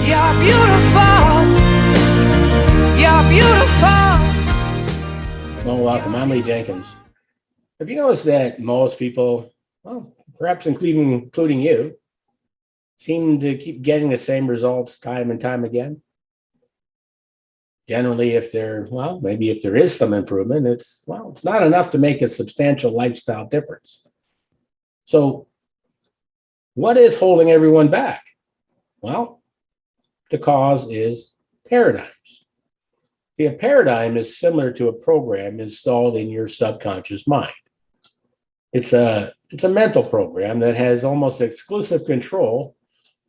You're beautiful. You're beautiful. Well, welcome. I'm Jenkins. Have you noticed that most people, well, perhaps including you, seem to keep getting the same results time and time again? Generally, maybe if there is some improvement, it's not enough to make a substantial lifestyle difference. So, what is holding everyone back? Well, the cause is paradigms. A paradigm is similar to a program installed in your subconscious mind. It's a mental program that has almost exclusive control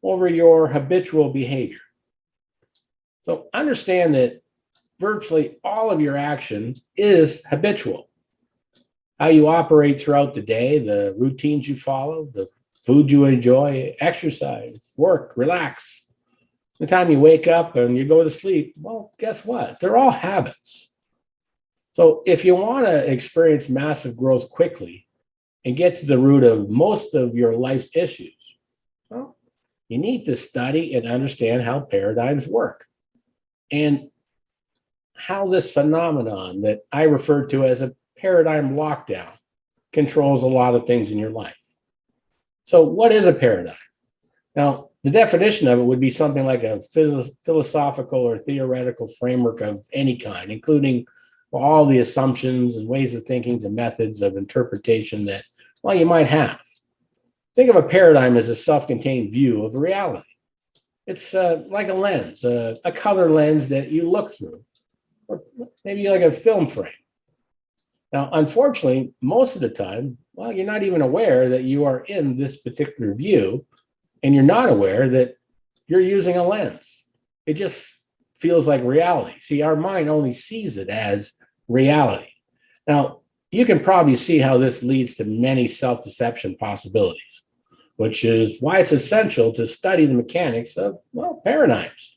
over your habitual behavior. So understand that virtually all of your action is habitual. How you operate throughout the day, the routines you follow, the food you enjoy, exercise, work, relax. The time you wake up and you go to sleep, well, guess what? They're all habits. So if you want to experience massive growth quickly and get to the root of most of your life's issues, well, you need to study and understand how paradigms work and how this phenomenon that I refer to as a paradigm lockdown controls a lot of things in your life. So what is a paradigm? Now, the definition of it would be something like a philosophical or theoretical framework of any kind, including all the assumptions and ways of thinking and methods of interpretation that, well, you might have. Think of a paradigm as a self-contained view of reality. It's like a lens, a color lens that you look through, or maybe like a film frame. Now, unfortunately, most of the time, well, you're not even aware that you are in this particular view, and you're not aware that you're using a lens. It just feels like reality. See, our mind only sees it as reality. Now, you can probably see how this leads to many self-deception possibilities, which is why it's essential to study the mechanics of, well, paradigms.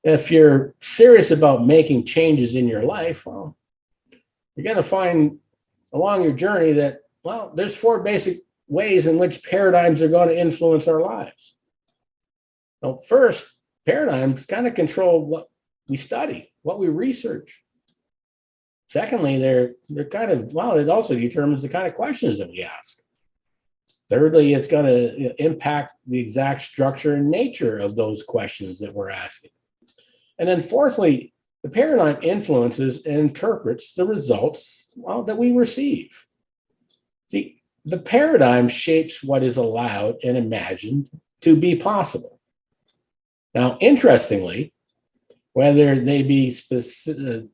If you're serious about making changes in your life, well, you're going to find along your journey that, well, there's four basic ways in which paradigms are going to influence our lives. Now, first, paradigms kind of control what we study, what we research. Secondly, they're kind of, well, it also determines the kind of questions that we ask. Thirdly, it's going to impact the exact structure and nature of those questions that we're asking. And then fourthly, the paradigm influences and interprets the results, well, that we receive. See, the paradigm shapes what is allowed and imagined to be possible. Now, interestingly, whether they be specifically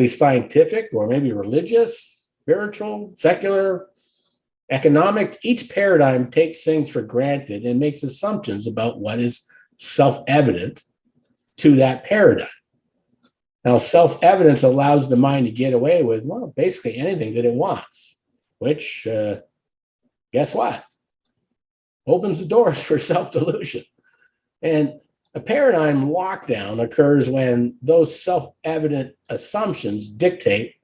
scientific or maybe religious, spiritual, secular, economic, each paradigm takes things for granted and makes assumptions about what is self-evident to that paradigm. Now, self-evidence allows the mind to get away with, well, basically anything that it wants, which, guess what? Opens the doors for self-delusion. And a paradigm lockdown occurs when those self-evident assumptions dictate,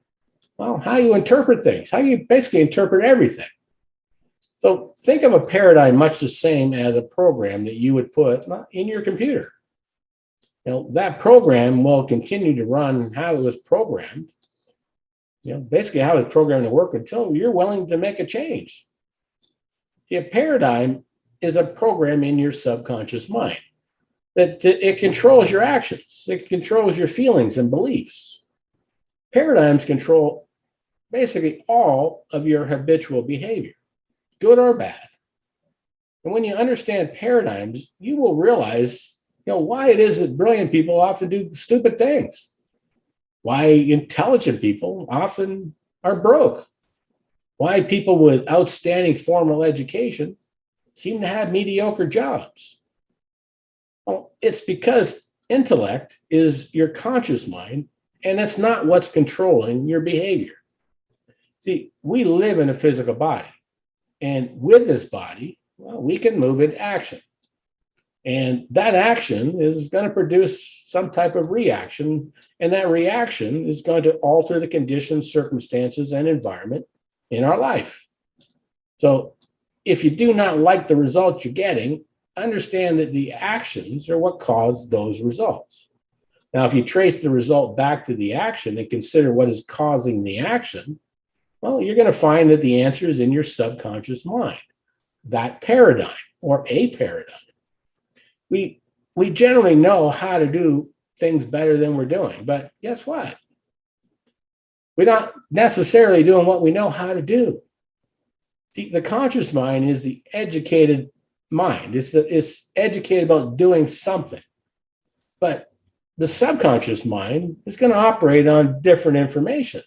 well, how you interpret things, how you basically interpret everything. So think of a paradigm much the same as a program that you would put in your computer. That program will continue to run how it was programmed, basically how it's programmed to work until you're willing to make a change. See, a paradigm is a program in your subconscious mind that it controls your actions. It controls your feelings and beliefs. Paradigms control basically all of your habitual behavior, good or bad. And when you understand paradigms, you will realize, why it is that brilliant people often do stupid things, why intelligent people often are broke, why people with outstanding formal education seem to have mediocre jobs. Well, it's because intellect is your conscious mind, and that's not what's controlling your behavior. See, we live in a physical body, and with this body, well, we can move into action. And that action is going to produce some type of reaction, and that reaction is going to alter the conditions, circumstances, and environment in our life. So if you do not like the results you're getting, understand that the actions are what caused those results. Now, if you trace the result back to the action and consider what is causing the action, well, you're going to find that the answer is in your subconscious mind, that paradigm or a paradigm. We generally know how to do things better than we're doing, but guess what? We're not necessarily doing what we know how to do. See, the conscious mind is the educated mind. It's educated about doing something. But the subconscious mind is going to operate on different information.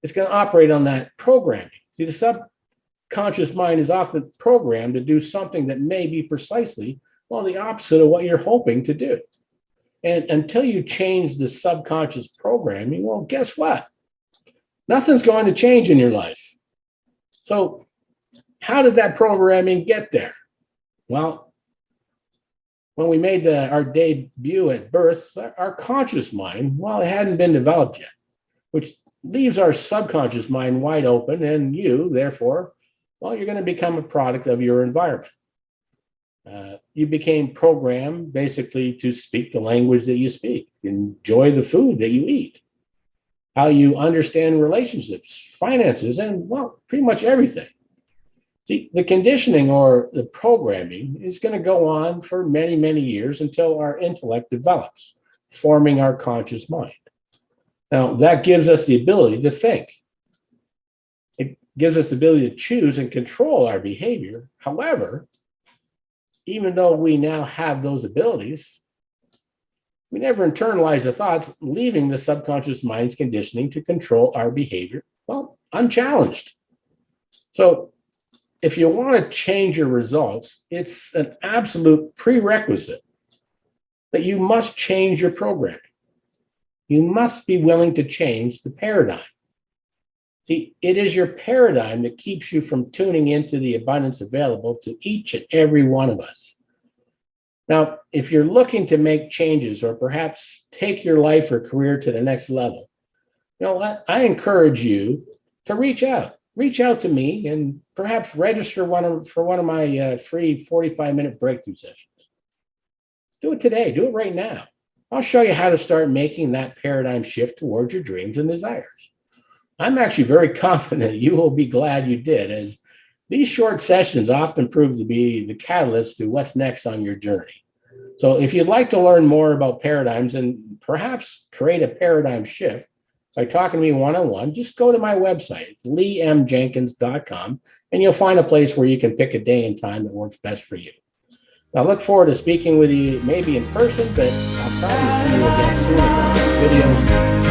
It's going to operate on that programming. See, the subconscious mind is often programmed to do something that may be precisely, well, the opposite of what you're hoping to do. And until you change the subconscious programming, well, guess what? Nothing's going to change in your life. So how did that programming get there? Well, when we made our debut at birth, our conscious mind, well, it hadn't been developed yet, which leaves our subconscious mind wide open, and you, therefore, well, you're going to become a product of your environment. You became programmed basically to speak the language that you speak, enjoy the food that you eat, how you understand relationships, finances, and, well, pretty much everything. See, the conditioning or the programming is going to go on for many, many years until our intellect develops, forming our conscious mind. Now, that gives us the ability to think. It gives us the ability to choose and control our behavior. However, even though we now have those abilities, we never internalize the thoughts, leaving the subconscious mind's conditioning to control our behavior, well, unchallenged. So if you want to change your results, it's an absolute prerequisite that you must change your programming. You must be willing to change the paradigm. See, it is your paradigm that keeps you from tuning into the abundance available to each and every one of us. Now, if you're looking to make changes or perhaps take your life or career to the next level, you know what? I encourage you to reach out. Reach out to me and perhaps register for one of my free 45-minute breakthrough sessions. Do it today. Do it right now. I'll show you how to start making that paradigm shift towards your dreams and desires. I'm actually very confident you will be glad you did, as these short sessions often prove to be the catalyst to what's next on your journey. So if you'd like to learn more about paradigms and perhaps create a paradigm shift by talking to me one-on-one, just go to my website. It's leemjenkins.com, and you'll find a place where you can pick a day and time that works best for you. I look forward to speaking with you maybe in person, but I'll probably see you again soon in videos.